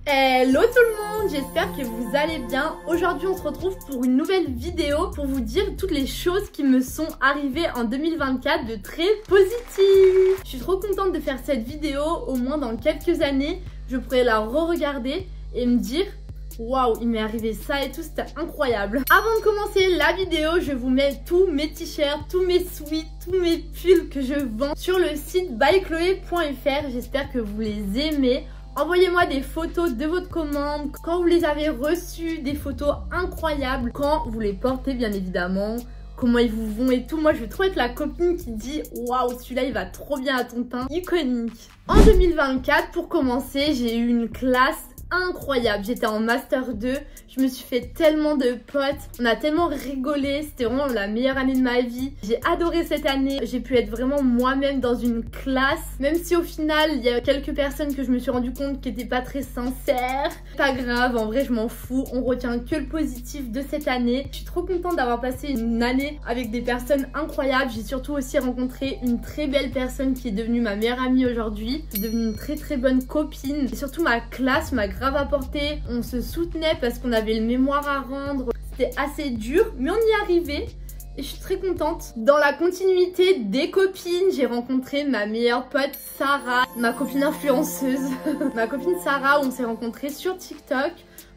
Hello tout le monde, j'espère que vous allez bien. Aujourd'hui on se retrouve pour une nouvelle vidéo pour vous dire toutes les choses qui me sont arrivées en 2024 de très positives. Je suis trop contente de faire cette vidéo, au moins dans quelques années je pourrais la re-regarder et me dire waouh, il m'est arrivé ça et tout, c'était incroyable. Avant de commencer la vidéo, je vous mets tous mes t-shirts, tous mes sweats, tous mes pulls que je vends sur le site bychloé.fr. J'espère que vous les aimez. Envoyez-moi des photos de votre commande, quand vous les avez reçues, des photos incroyables, quand vous les portez bien évidemment, comment ils vous vont et tout. Moi je veux trop être la copine qui dit waouh, celui-là il va trop bien à ton teint, iconique. En 2024, pour commencer, j'ai eu une classe incroyable. J'étais en master 2, je me suis fait tellement de potes, on a tellement rigolé, c'était vraiment la meilleure année de ma vie. J'ai adoré cette année, j'ai pu être vraiment moi-même dans une classe, même si au final il y a quelques personnes que je me suis rendu compte qui n'étaient pas très sincères. Pas grave, en vrai je m'en fous, on retient que le positif de cette année. Je suis trop contente d'avoir passé une année avec des personnes incroyables. J'ai surtout aussi rencontré une très belle personne qui est devenue ma meilleure amie aujourd'hui, qui est devenue une très bonne copine. Et surtout ma classe m'a grave apporté, on se soutenait parce qu'on avait le mémoire à rendre, c'était assez dur mais on y arrivait et je suis très contente. Dans la continuité des copines, j'ai rencontré ma meilleure pote Sarah, ma copine influenceuse. Ma copine Sarah, on s'est rencontrés sur TikTok.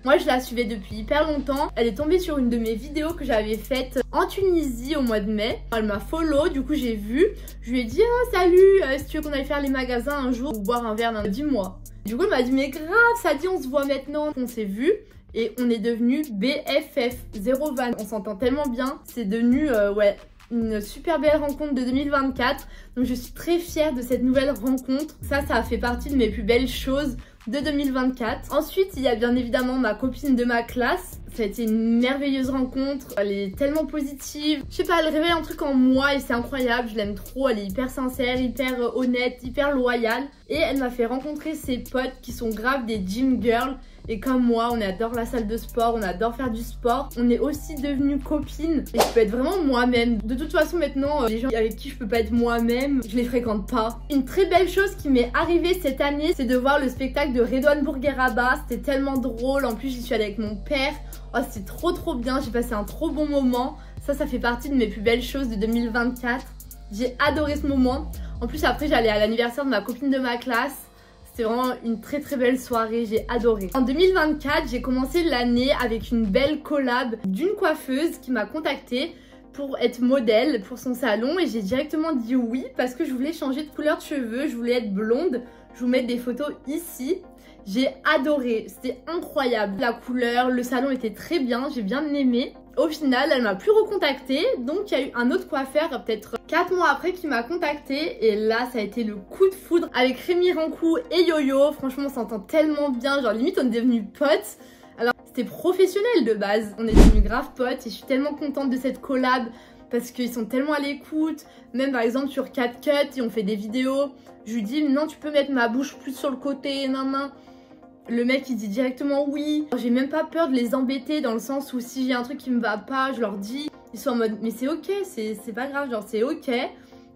Moi je la suivais depuis hyper longtemps, elle est tombée sur une de mes vidéos que j'avais faites en Tunisie au mois de mai. Elle m'a follow, du coup j'ai vu, je lui ai dit oh, salut, si tu veux qu'on aille faire les magasins un jour ou boire un verre, dis-moi. Du coup elle m'a dit mais grave, ça dit on se voit maintenant. On s'est vu et on est devenus BFF, zéro van. On s'entend tellement bien, c'est devenu ouais, une super belle rencontre de 2024. Donc je suis très fière de cette nouvelle rencontre. Ça a fait partie de mes plus belles choses de 2024. Ensuite, il y a bien évidemment ma copine de ma classe. Ça a été une merveilleuse rencontre. Elle est tellement positive. Je sais pas, elle réveille un truc en moi et c'est incroyable. Je l'aime trop. Elle est hyper sincère, hyper honnête, hyper loyale. Et elle m'a fait rencontrer ses potes qui sont grave des gym girls. Et comme moi, on adore la salle de sport, on adore faire du sport. On est aussi devenues copines et je peux être vraiment moi-même. De toute façon, maintenant, les gens avec qui je peux pas être moi-même, je les fréquente pas. Une très belle chose qui m'est arrivée cette année, c'est de voir le spectacle de Redouane Bourgueraba. C'était tellement drôle. En plus, j'y suis allée avec mon père. Oh, c'était trop bien. J'ai passé un trop bon moment. Ça fait partie de mes plus belles choses de 2024. J'ai adoré ce moment. En plus, après, j'allais à l'anniversaire de ma copine de ma classe. C'est vraiment une très belle soirée, j'ai adoré. En 2024, j'ai commencé l'année avec une belle collab d'une coiffeuse qui m'a contactée pour être modèle pour son salon et j'ai directement dit oui parce que je voulais changer de couleur de cheveux, je voulais être blonde. Je vous mets des photos ici. J'ai adoré, c'était incroyable. La couleur, le salon était très bien, j'ai bien aimé. Au final, elle m'a plus recontactée, donc il y a eu un autre coiffeur peut-être 4 mois après qui m'a contactée et là ça a été le coup de foudre avec Rémi Rancou et Yo-Yo. Franchement on s'entend tellement bien, genre limite on est devenus potes. Alors c'était professionnel de base, on est devenus grave potes et je suis tellement contente de cette collab parce qu'ils sont tellement à l'écoute. Même par exemple sur CapCut, ils ont fait des vidéos, je lui dis non tu peux mettre ma bouche plus sur le côté, non. Le mec il dit directement oui. J'ai même pas peur de les embêter dans le sens où si j'ai un truc qui me va pas, je leur dis. Ils sont en mode mais c'est ok, c'est pas grave, genre c'est ok.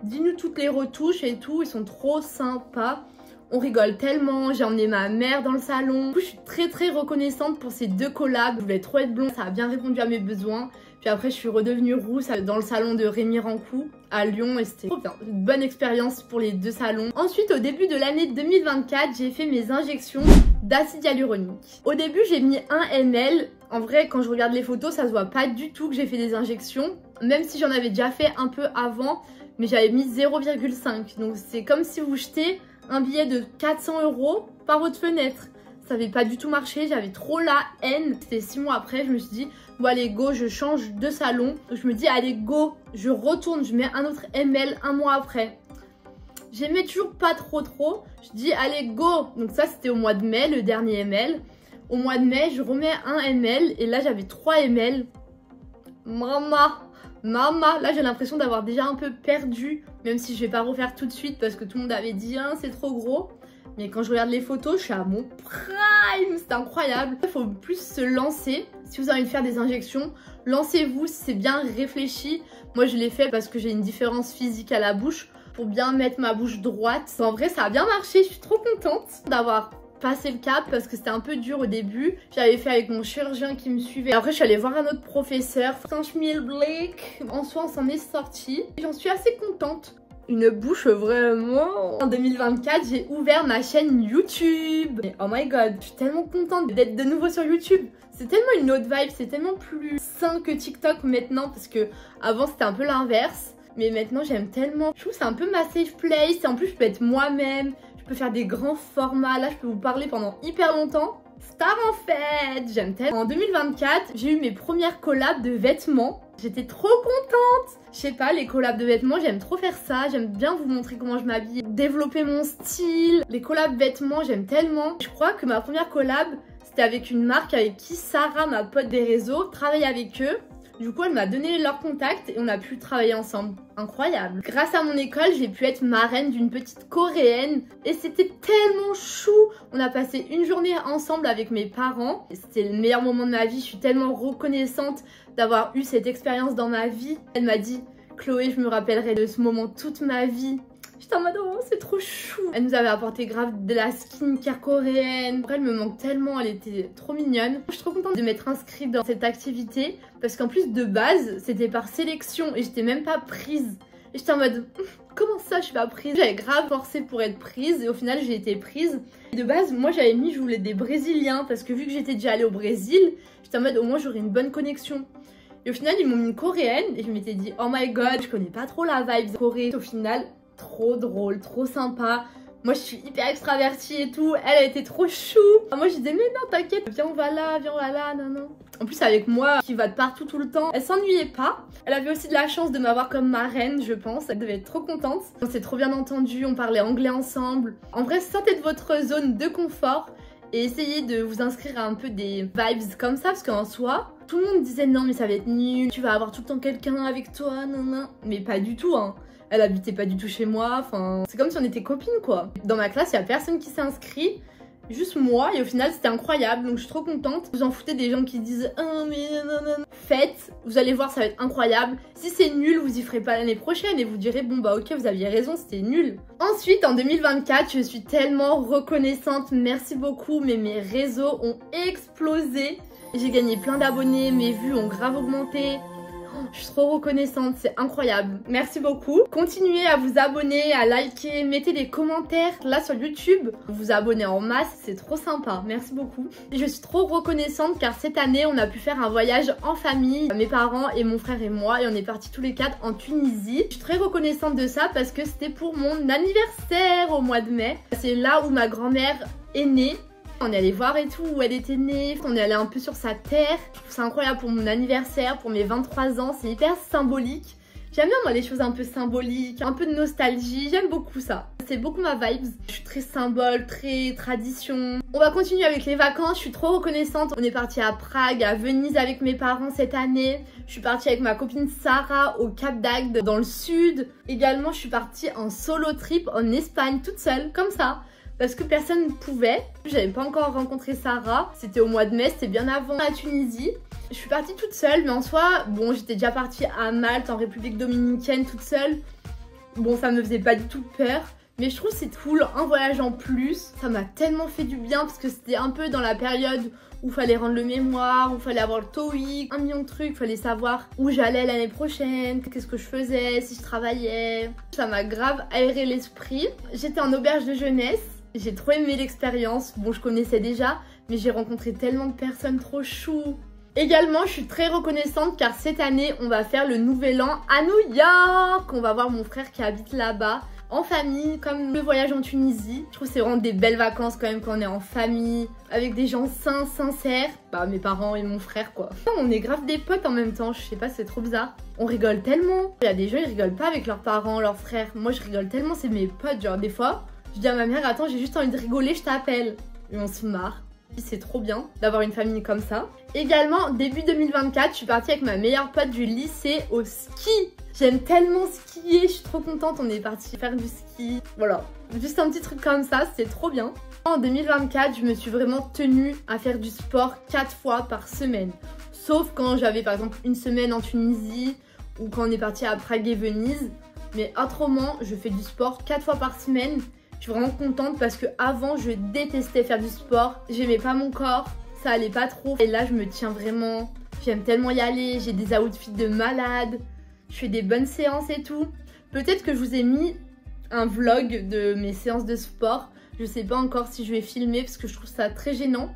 Dis-nous toutes les retouches et tout, ils sont trop sympas. On rigole tellement, j'ai emmené ma mère dans le salon. Du coup je suis très reconnaissante pour ces deux collabs. Je voulais trop être blonde, ça a bien répondu à mes besoins. Puis après je suis redevenue rousse dans le salon de Rémi Rancou à Lyon et c'était trop bien. Une bonne expérience pour les deux salons. Ensuite au début de l'année 2024, j'ai fait mes injections d'acide hyaluronique. Au début j'ai mis 1 ml. En vrai quand je regarde les photos ça se voit pas du tout que j'ai fait des injections. Même si j'en avais déjà fait un peu avant. Mais j'avais mis 0,5. Donc c'est comme si vous jetez un billet de 400 € par votre fenêtre. Ça n'avait pas du tout marché, j'avais trop la haine. C'était 6 mois après, je me suis dit bon allez go, je change de salon. Donc je me dis allez go, je retourne, je mets un autre ml 1 mois après. J'aimais toujours pas trop. Je dis allez go. Donc ça c'était au mois de mai, le dernier ml. Au mois de mai, je remets 1 ml et là j'avais 3 ml. Mama, là j'ai l'impression d'avoir déjà un peu perdu. Même si je vais pas refaire tout de suite parce que tout le monde avait dit hein, c'est trop gros. Mais quand je regarde les photos, je suis à mon prime, c'est incroyable. Il faut plus se lancer. Si vous avez envie de faire des injections, lancez-vous si c'est bien réfléchi. Moi je l'ai fait parce que j'ai une différence physique à la bouche pour bien mettre ma bouche droite. En vrai ça a bien marché, je suis trop contente d'avoir passer le cap parce que c'était un peu dur au début. J'avais fait avec mon chirurgien qui me suivait. Après, je suis allée voir un autre professeur, Franchemille Blake. En soi, on s'en est sorti. J'en suis assez contente. Une bouche vraiment. En 2024, j'ai ouvert ma chaîne YouTube. Et oh my god, je suis tellement contente d'être de nouveau sur YouTube. C'est tellement une autre vibe, c'est tellement plus sain que TikTok maintenant parce que avant c'était un peu l'inverse. Mais maintenant j'aime tellement. Je trouve que c'est un peu ma safe place et en plus je peux être moi-même. Je peux faire des grands formats. Là, je peux vous parler pendant hyper longtemps. Star en fait, j'aime tellement. En 2024, j'ai eu mes premières collabs de vêtements. J'étais trop contente. Je sais pas, les collabs de vêtements, j'aime trop faire ça. J'aime bien vous montrer comment je m'habille, développer mon style. Les collabs vêtements, j'aime tellement. Je crois que ma première collab, c'était avec une marque avec qui Sarah, ma pote des réseaux, travaille avec eux. Du coup, elle m'a donné leur contact et on a pu travailler ensemble. Incroyable. Grâce à mon école, j'ai pu être marraine d'une petite coréenne et c'était tellement chou. On a passé une journée ensemble avec mes parents. C'était le meilleur moment de ma vie. Je suis tellement reconnaissante d'avoir eu cette expérience dans ma vie. Elle m'a dit, Chloé, je me rappellerai de ce moment toute ma vie. J'étais en mode, oh, c'est trop chou. Elle nous avait apporté grave de la skincare coréenne. Après, elle me manque tellement, elle était trop mignonne. Je suis trop contente de m'être inscrite dans cette activité parce qu'en plus, de base, c'était par sélection et j'étais même pas prise. Et j'étais en mode, comment ça, je suis pas prise? J'avais grave forcé pour être prise et au final, j'ai été prise. Et de base, moi, j'avais mis, je voulais des Brésiliens parce que vu que j'étais déjà allée au Brésil, j'étais en mode, au moins, j'aurais une bonne connexion. Et au final, ils m'ont mis une coréenne et je m'étais dit, oh my god, je connais pas trop la vibe Corée. Au final, trop drôle, trop sympa. Moi je suis hyper extravertie et tout. Elle a été trop chou. Moi je disais mais non t'inquiète, viens on va là, non non. En plus avec moi qui va de partout tout le temps, elle s'ennuyait pas. Elle avait aussi de la chance de m'avoir comme marraine je pense. Elle devait être trop contente. On s'est trop bien entendu, on parlait anglais ensemble. En vrai sortez de votre zone de confort et essayez de vous inscrire à un peu des vibes comme ça parce qu'en soi tout le monde disait non mais ça va être nul, tu vas avoir tout le temps quelqu'un avec toi, non non. Mais pas du tout hein. Elle habitait pas du tout chez moi, enfin c'est comme si on était copines quoi. Dans ma classe il y a personne qui s'est inscrit, juste moi et au final c'était incroyable donc je suis trop contente. Vous en foutez des gens qui disent ah mais non. Faites, vous allez voir ça va être incroyable. Si c'est nul vous y ferez pas l'année prochaine et vous direz bon bah ok vous aviez raison c'était nul. Ensuite en 2024 je suis tellement reconnaissante, merci beaucoup mais mes réseaux ont explosé. J'ai gagné plein d'abonnés, mes vues ont grave augmenté. Je suis trop reconnaissante, c'est incroyable. Merci beaucoup. Continuez à vous abonner, à liker, mettez des commentaires là sur YouTube. Vous abonnez en masse, c'est trop sympa. Merci beaucoup. Je suis trop reconnaissante car cette année, on a pu faire un voyage en famille. Mes parents et mon frère et moi et on est partis tous les 4 en Tunisie. Je suis très reconnaissante de ça parce que c'était pour mon anniversaire au mois de mai. C'est là où ma grand-mère est née. On est allé voir et tout où elle était née, on est allé un peu sur sa terre. Je trouve ça incroyable pour mon anniversaire, pour mes 23 ans, c'est hyper symbolique. J'aime bien moi les choses un peu symboliques, un peu de nostalgie, j'aime beaucoup ça. C'est beaucoup ma vibe. Je suis très symbole, très tradition. On va continuer avec les vacances, je suis trop reconnaissante. On est parti à Prague, à Venise avec mes parents cette année. Je suis partie avec ma copine Sarah au Cap d'Agde dans le sud. Également je suis partie en solo trip en Espagne toute seule, comme ça. Parce que personne ne pouvait. J'avais pas encore rencontré Sarah. C'était au mois de mai, c'était bien avant la Tunisie. Je suis partie toute seule, mais en soi, bon, j'étais déjà partie à Malte, en République Dominicaine, toute seule. Bon, ça me faisait pas du tout peur. Mais je trouve que c'est cool, un voyage en plus. Ça m'a tellement fait du bien parce que c'était un peu dans la période où il fallait rendre le mémoire, où il fallait avoir le TOEIC, un million de trucs, il fallait savoir où j'allais l'année prochaine, qu'est-ce que je faisais, si je travaillais. Ça m'a grave aéré l'esprit. J'étais en auberge de jeunesse. J'ai trop aimé l'expérience, bon je connaissais déjà, mais j'ai rencontré tellement de personnes trop chou. Également, je suis très reconnaissante car cette année, on va faire le nouvel an à New York. On va voir mon frère qui habite là-bas, en famille, comme le voyage en Tunisie. Je trouve que c'est vraiment des belles vacances quand même quand on est en famille, avec des gens sains, sincères. Bah mes parents et mon frère quoi. On est grave des potes en même temps, je sais pas, c'est trop bizarre. On rigole tellement. Il y a des gens, ils rigolent pas avec leurs parents, leurs frères. Moi je rigole tellement, c'est mes potes, genre des fois... Je dis à ma mère, attends, j'ai juste envie de rigoler, je t'appelle. Et on se marre. C'est trop bien d'avoir une famille comme ça. Également, début 2024, je suis partie avec ma meilleure pote du lycée au ski. J'aime tellement skier, je suis trop contente, on est parti faire du ski. Voilà, juste un petit truc comme ça, c'est trop bien. En 2024, je me suis vraiment tenue à faire du sport 4 fois par semaine. Sauf quand j'avais par exemple une semaine en Tunisie ou quand on est parti à Prague et Venise. Mais autrement, je fais du sport 4 fois par semaine. Je suis vraiment contente parce que avant je détestais faire du sport. J'aimais pas mon corps, ça allait pas trop. Et là je me tiens vraiment, j'aime tellement y aller, j'ai des outfits de malade, je fais des bonnes séances et tout. Peut-être que je vous ai mis un vlog de mes séances de sport. Je sais pas encore si je vais filmer parce que je trouve ça très gênant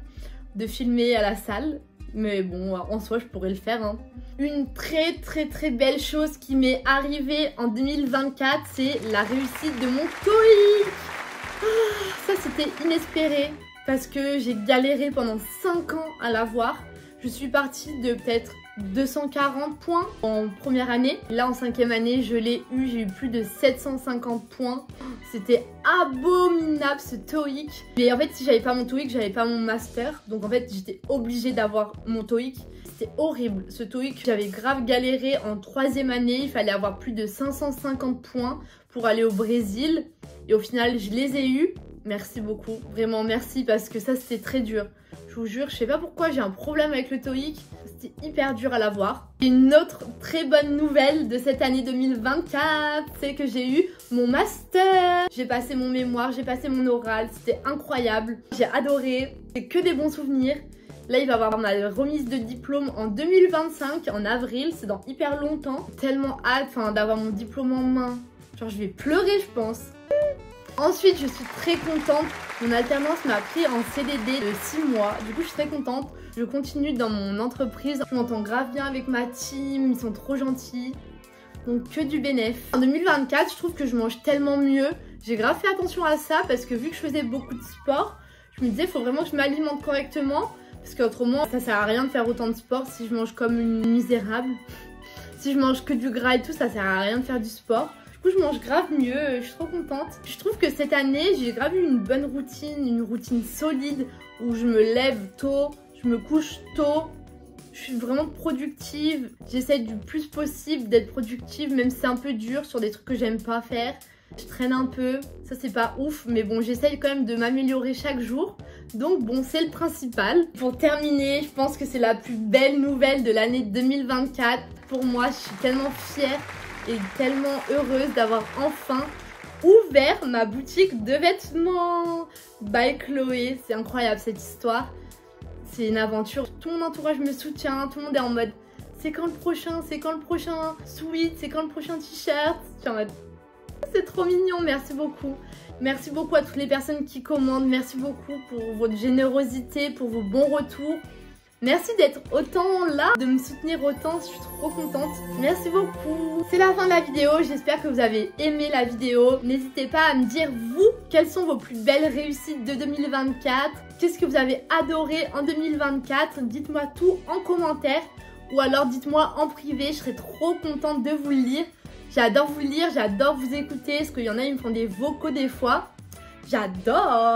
de filmer à la salle. Mais bon, en soi, je pourrais le faire. Hein. Une très belle chose qui m'est arrivée en 2024, c'est la réussite de mon TOEIC. Ça, c'était inespéré parce que j'ai galéré pendant 5 ans à l'avoir. Je suis partie de peut-être 240 points en première année. Là, en 5e année, je l'ai eu. J'ai eu plus de 750 points. C'était abominable ce TOEIC. Mais en fait, si j'avais pas mon TOEIC, j'avais pas mon master. Donc en fait, j'étais obligée d'avoir mon TOEIC. C'était horrible. Ce TOEIC, j'avais grave galéré en 3e année. Il fallait avoir plus de 550 points pour aller au Brésil. Et au final, je les ai eus. Merci beaucoup. Vraiment merci parce que ça, c'était très dur. Je vous jure, je sais pas pourquoi j'ai un problème avec le TOEIC. C'était hyper dur à l'avoir. Une autre très bonne nouvelle de cette année 2024, c'est que j'ai eu mon master. J'ai passé mon mémoire, j'ai passé mon oral. C'était incroyable. J'ai adoré. C'est que des bons souvenirs. Là, il va y avoir ma remise de diplôme en 2025, en avril. C'est dans hyper longtemps. Tellement hâte d'avoir mon diplôme en main. Genre, je vais pleurer, je pense. Ensuite, je suis très contente. Mon alternance m'a pris en CDD de 6 mois. Du coup, je suis très contente. Je continue dans mon entreprise. Je m'entends grave bien avec ma team. Ils sont trop gentils. Donc, que du bénéf. En 2024, je trouve que je mange tellement mieux. J'ai grave fait attention à ça parce que vu que je faisais beaucoup de sport, je me disais, il faut vraiment que je m'alimente correctement. Parce qu'autrement, ça sert à rien de faire autant de sport si je mange comme une misérable. Si je mange que du gras et tout, ça sert à rien de faire du sport. Du coup, je mange grave mieux, je suis trop contente. Je trouve que cette année, j'ai grave eu une bonne routine, une routine solide où je me lève tôt, je me couche tôt. Je suis vraiment productive. J'essaie du plus possible d'être productive, même si c'est un peu dur sur des trucs que j'aime pas faire. Je traîne un peu, ça c'est pas ouf, mais bon, j'essaye quand même de m'améliorer chaque jour. Donc bon, c'est le principal. Pour terminer, je pense que c'est la plus belle nouvelle de l'année 2024. Pour moi, je suis tellement fière et tellement heureuse d'avoir enfin ouvert ma boutique de vêtements by Chloé. C'est incroyable cette histoire. C'est une aventure. Tout mon entourage me soutient. Tout le monde est en mode c'est quand le prochain? C'est quand le prochain sweat? C'est quand le prochain t-shirt? Je suis en mode c'est trop mignon. Merci beaucoup. Merci beaucoup à toutes les personnes qui commandent. Merci beaucoup pour votre générosité, pour vos bons retours. Merci d'être autant là, de me soutenir autant, je suis trop contente. Merci beaucoup. C'est la fin de la vidéo, j'espère que vous avez aimé la vidéo. N'hésitez pas à me dire, vous, quelles sont vos plus belles réussites de 2024. Qu'est-ce que vous avez adoré en 2024? Dites-moi tout en commentaire. Ou alors dites-moi en privé, je serais trop contente de vous le lire. J'adore vous lire, j'adore vous écouter, parce qu'il y en a, ils me font des vocaux des fois. J'adore!